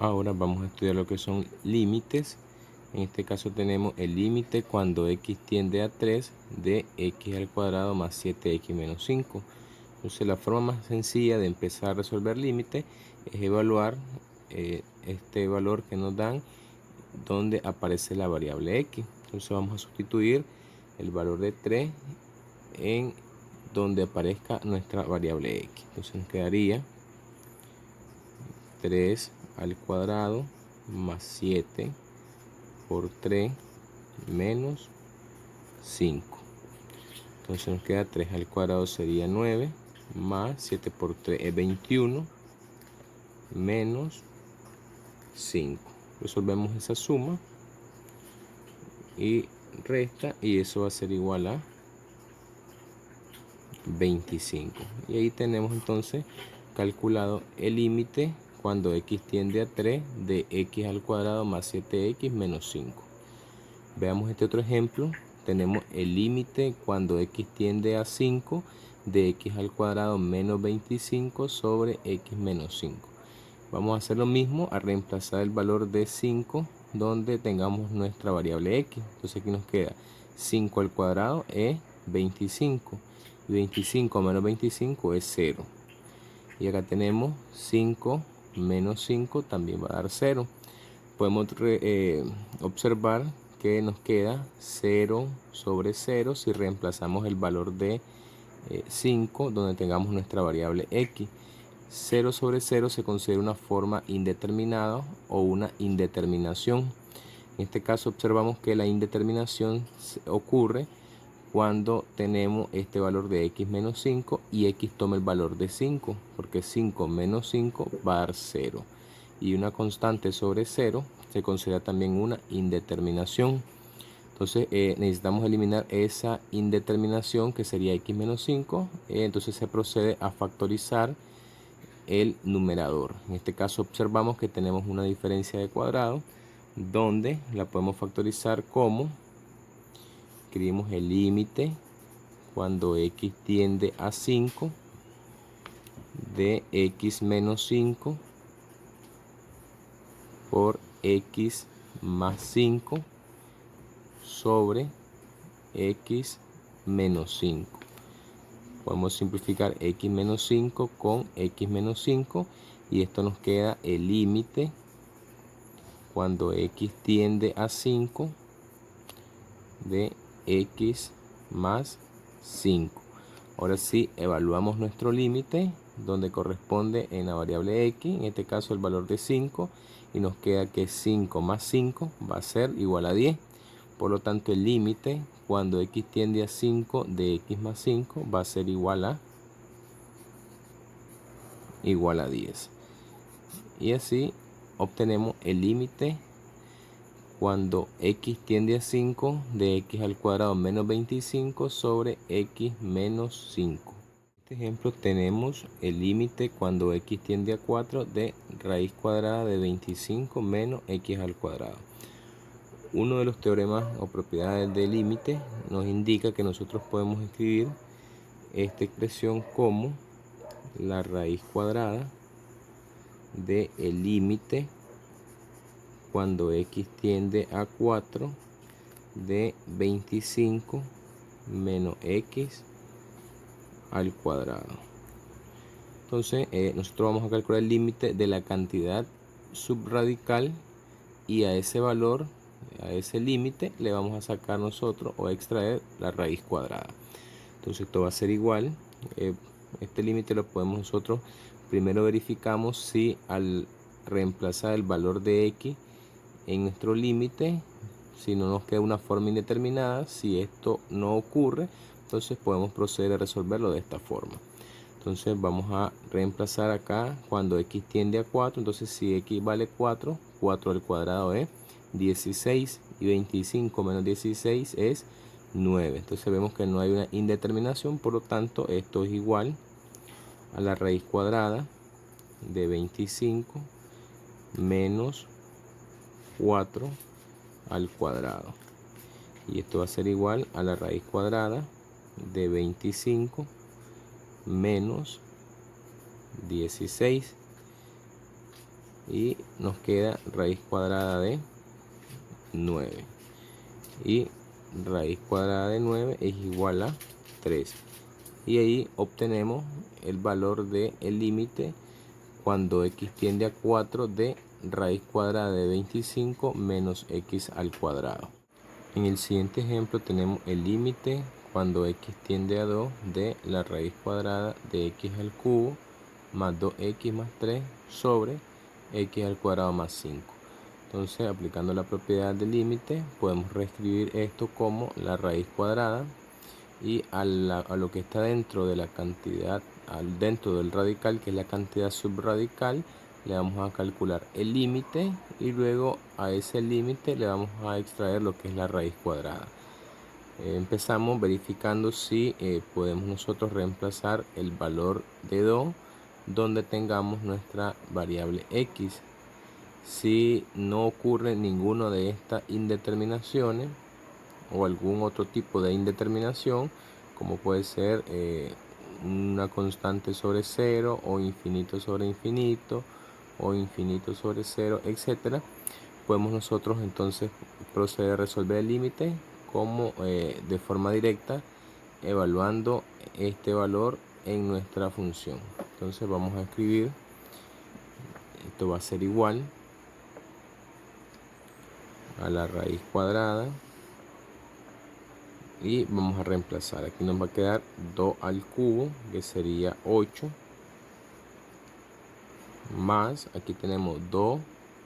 Ahora vamos a estudiar lo que son límites. En este caso tenemos el límite cuando x tiende a 3 de x al cuadrado más 7x menos 5. Entonces la forma más sencilla de empezar a resolver límite es evaluar este valor que nos dan donde aparece la variable x. Entonces vamos a sustituir el valor de 3 en donde aparezca nuestra variable x. Entonces nos quedaría 3 al cuadrado más 7 por 3 menos 5. Entonces nos queda 3 al cuadrado sería 9 más 7 por 3 es 21 menos 5. Resolvemos esa suma y resta, y eso va a ser igual a 25. Y ahí tenemos entonces calculado el límite cuando x tiende a 3 de x al cuadrado más 7x menos 5. Veamos este otro ejemplo. Tenemos el límite cuando x tiende a 5 de x al cuadrado menos 25 sobre x menos 5. Vamos a hacer lo mismo, a reemplazar el valor de 5 donde tengamos nuestra variable x. Entonces aquí nos queda 5 al cuadrado es 25. Y 25 menos 25 es 0. Y acá tenemos 5 menos 5 también va a dar 0. Podemos observar que nos queda 0 sobre 0 si reemplazamos el valor de 5 donde tengamos nuestra variable x. 0 sobre 0 se considera una forma indeterminada o una indeterminación. En este caso observamos que la indeterminación ocurre cuando tenemos este valor de x menos 5 y x toma el valor de 5, porque 5 menos 5 va a dar 0. Y una constante sobre 0 se considera también una indeterminación. Entonces necesitamos eliminar esa indeterminación que sería x menos 5. Entonces se procede a factorizar el numerador. En este caso observamos que tenemos una diferencia de cuadrado donde la podemos factorizar como, escribimos el límite cuando x tiende a 5 de x menos 5 por x más 5 sobre x menos 5. Podemos simplificar x menos 5 con x menos 5 y esto nos queda el límite cuando x tiende a 5 de x más 5. Ahora sí, evaluamos nuestro límite donde corresponde en la variable x, en este caso el valor de 5, y nos queda que 5 más 5 va a ser igual a 10. Por lo tanto, el límite cuando x tiende a 5 de x más 5 va a ser igual a 10. Y así obtenemos el límite cuando x tiende a 5 de x al cuadrado menos 25 sobre x menos 5. En este ejemplo tenemos el límite cuando x tiende a 4 de raíz cuadrada de 25 menos x al cuadrado. Uno de los teoremas o propiedades del límite nos indica que nosotros podemos escribir esta expresión como la raíz cuadrada de el límite cuando x tiende a 4 de 25 menos x al cuadrado. Entonces nosotros vamos a calcular el límite de la cantidad subradical y a ese valor, a ese límite, le vamos a sacar nosotros o extraer la raíz cuadrada. Entonces esto va a ser igual. Este límite lo podemos nosotros, primero verificamos si al reemplazar el valor de x en nuestro límite, si no nos queda una forma indeterminada. Si esto no ocurre, entonces podemos proceder a resolverlo de esta forma. Entonces vamos a reemplazar acá cuando x tiende a 4. Entonces si x vale 4, 4 al cuadrado es 16 y 25 menos 16 es 9. Entonces vemos que no hay una indeterminación, por lo tanto esto es igual a la raíz cuadrada de 25 menos 4 al cuadrado. Y esto va a ser igual a la raíz cuadrada de 25 menos 16. y nos queda raíz cuadrada de 9. Y raíz cuadrada de 9 es igual a 3. Y ahí obtenemos el valor del límite cuando x tiende a 4 de raíz cuadrada de 25 menos x al cuadrado. En el siguiente ejemplo tenemos el límite cuando x tiende a 2 de la raíz cuadrada de x al cubo más 2x más 3 sobre x al cuadrado más 5. Entonces, aplicando la propiedad del límite, podemos reescribir esto como la raíz cuadrada, y a lo que está dentro de la cantidad, dentro del radical, que es la cantidad subradical, le vamos a calcular el límite, y luego a ese límite le vamos a extraer lo que es la raíz cuadrada. Empezamos verificando si podemos nosotros reemplazar el valor de 2 donde tengamos nuestra variable x. Si no ocurre ninguna de estas indeterminaciones o algún otro tipo de indeterminación, como puede ser una constante sobre 0 o infinito sobre infinito o infinito sobre 0, etcétera, podemos nosotros entonces proceder a resolver el límite como de forma directa, evaluando este valor en nuestra función. Entonces vamos a escribir, esto va a ser igual a la raíz cuadrada, y vamos a reemplazar. Aquí nos va a quedar 2 al cubo, que sería 8, más, aquí tenemos 2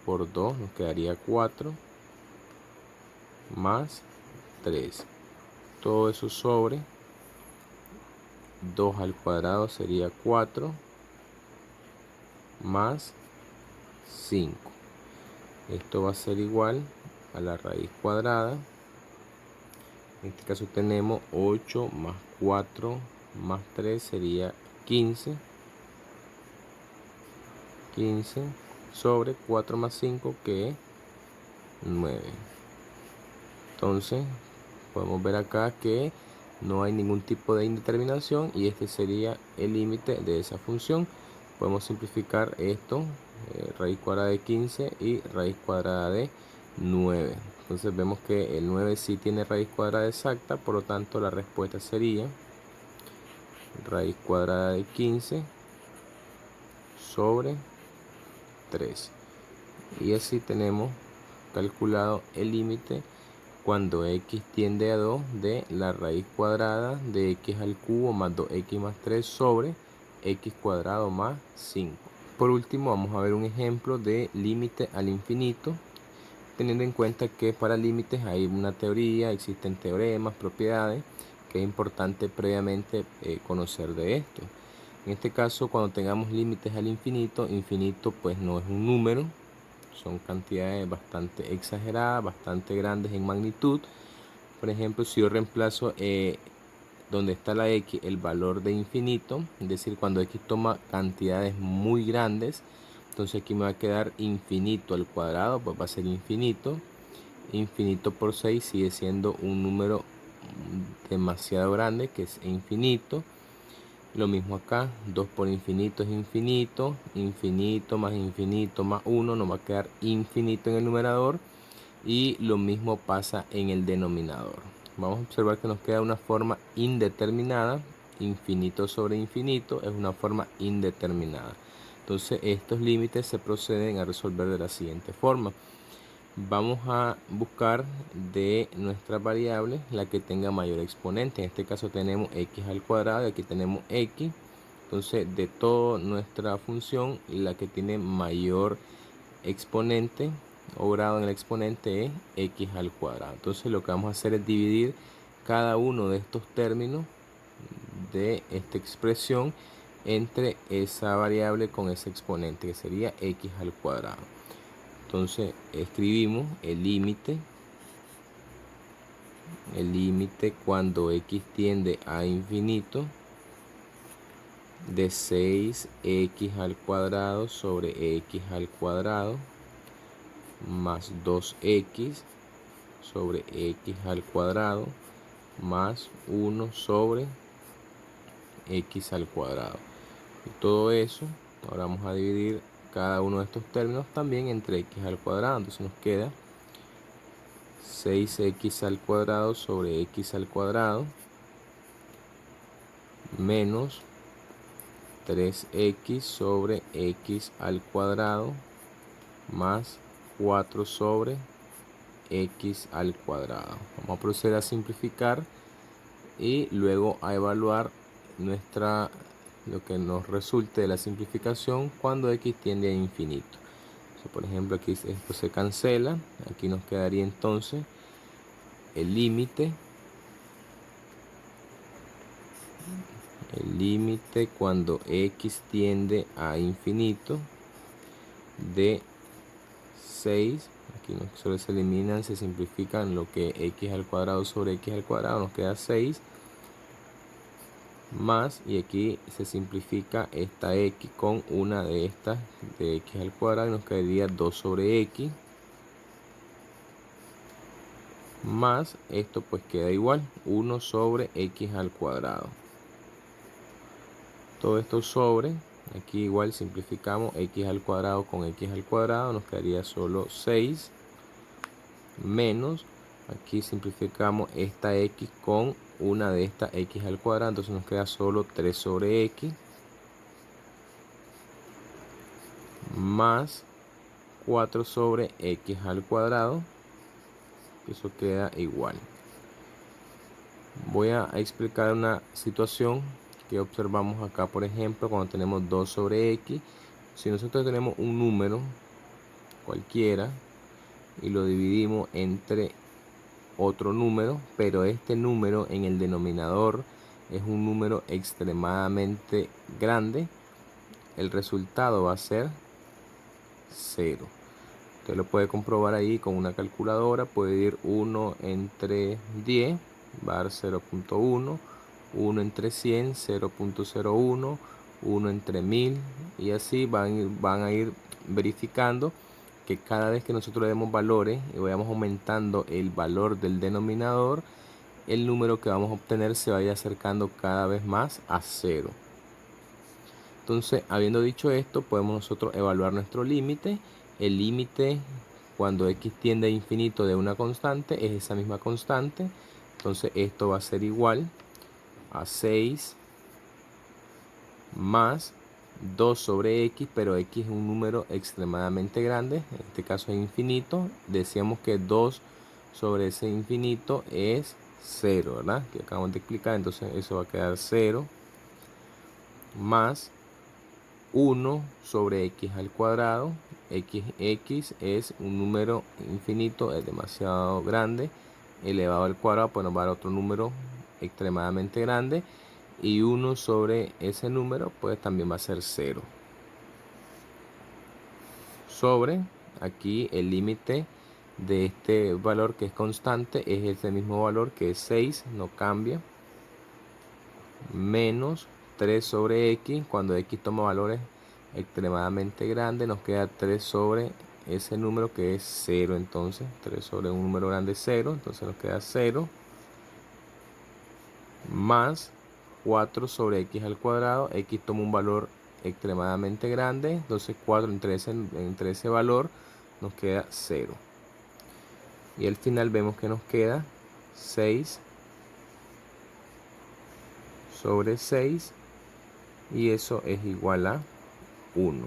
por 2, nos quedaría 4, más 3. Todo eso sobre 2 al cuadrado sería 4, más 5. Esto va a ser igual a la raíz cuadrada. En este caso tenemos 8 más 4 más 3 sería 15. 15 sobre 4 más 5, que es 9. Entonces podemos ver acá que no hay ningún tipo de indeterminación, y este sería el límite de esa función. Podemos simplificar esto, raíz cuadrada de 15 y raíz cuadrada de 9. Entonces vemos que el 9 sí tiene raíz cuadrada exacta, por lo tanto la respuesta sería raíz cuadrada de 15 sobre 3. Y así tenemos calculado el límite cuando x tiende a 2 de la raíz cuadrada de x al cubo más 2x más 3 sobre x cuadrado más 5. Por último, vamos a ver un ejemplo de límite al infinito, teniendo en cuenta que para límites hay una teoría, existen teoremas, propiedades, que es importante previamente conocer de esto. En este caso, cuando tengamos límites al infinito, infinito pues no es un número, son cantidades bastante exageradas, bastante grandes en magnitud. Por ejemplo, si yo reemplazo donde está la x el valor de infinito, es decir, cuando x toma cantidades muy grandes, entonces aquí me va a quedar infinito al cuadrado, pues va a ser infinito. Infinito por 6 sigue siendo un número demasiado grande, que es infinito. Lo mismo acá, 2 por infinito es infinito, infinito más 1 nos va a quedar infinito en el numerador, y lo mismo pasa en el denominador. Vamos a observar que nos queda una forma indeterminada, infinito sobre infinito es una forma indeterminada. Entonces estos límites se proceden a resolver de la siguiente forma. Vamos a buscar de nuestras variables la que tenga mayor exponente. En este caso tenemos x al cuadrado y aquí tenemos x. Entonces de toda nuestra función, la que tiene mayor exponente o grado en el exponente es x al cuadrado. Entonces lo que vamos a hacer es dividir cada uno de estos términos de esta expresión entre esa variable con ese exponente, que sería x al cuadrado. Entonces escribimos el límite cuando x tiende a infinito de 6x al cuadrado sobre x al cuadrado más 2x sobre x al cuadrado más 1 sobre x al cuadrado. Y todo eso ahora vamos a dividir cada uno de estos términos también entre x al cuadrado. Entonces nos queda 6x al cuadrado sobre x al cuadrado menos 3x sobre x al cuadrado más 4 sobre x al cuadrado. Vamos a proceder a simplificar y luego a evaluar lo que nos resulte de la simplificación cuando x tiende a infinito. Por ejemplo, aquí esto se cancela. Aquí nos quedaría entonces el límite cuando x tiende a infinito de 6. Aquí solo se eliminan, se simplifican lo que x al cuadrado sobre x al cuadrado, nos queda 6 más, y aquí se simplifica esta x con una de estas de x al cuadrado y nos quedaría 2 sobre x más, esto pues queda igual, 1 sobre x al cuadrado. Todo esto sobre, aquí igual simplificamos x al cuadrado con x al cuadrado, nos quedaría solo 6 menos, aquí simplificamos esta x con una de estas x al cuadrado, entonces nos queda solo 3 sobre x más 4 sobre x al cuadrado, eso queda igual. Voy a explicar una situación que observamos acá, por ejemplo, cuando tenemos 2 sobre x. Si nosotros tenemos un número cualquiera y lo dividimos entre otro número, pero este número en el denominador es un número extremadamente grande, el resultado va a ser 0. Usted lo puede comprobar ahí con una calculadora. Puede ir 1 entre 10, va a dar 0.1, 1 entre 100, 0.01, 1 entre 1000, y así van a ir verificando que cada vez que nosotros le demos valores y vayamos aumentando el valor del denominador, el número que vamos a obtener se vaya acercando cada vez más a 0. Entonces, habiendo dicho esto, podemos nosotros evaluar nuestro límite. El límite cuando x tiende a infinito de una constante es esa misma constante. Entonces esto va a ser igual a 6 más 2 sobre x, pero x es un número extremadamente grande, en este caso es infinito. Decíamos que 2 sobre ese infinito es 0, ¿verdad? Que acabamos de explicar, entonces eso va a quedar 0 más 1 sobre x al cuadrado. X es un número infinito, es demasiado grande, elevado al cuadrado pues nos va a dar otro número extremadamente grande, y 1 sobre ese número pues también va a ser 0. Sobre, aquí el límite de este valor que es constante es ese mismo valor que es 6, no cambia, menos 3 sobre x, cuando x toma valores extremadamente grandes nos queda 3 sobre ese número que es 0. Entonces 3 sobre un número grande es 0, entonces nos queda 0 más 4 sobre x al cuadrado. X toma un valor extremadamente grande, entonces 4 entre ese valor nos queda 0, y al final vemos que nos queda 6 sobre 6, y eso es igual a 1.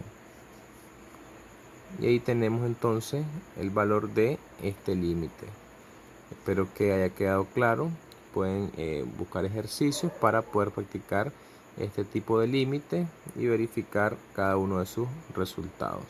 Y ahí tenemos entonces el valor de este límite. Espero que haya quedado claro. Pueden buscar ejercicios para poder practicar este tipo de límite y verificar cada uno de sus resultados.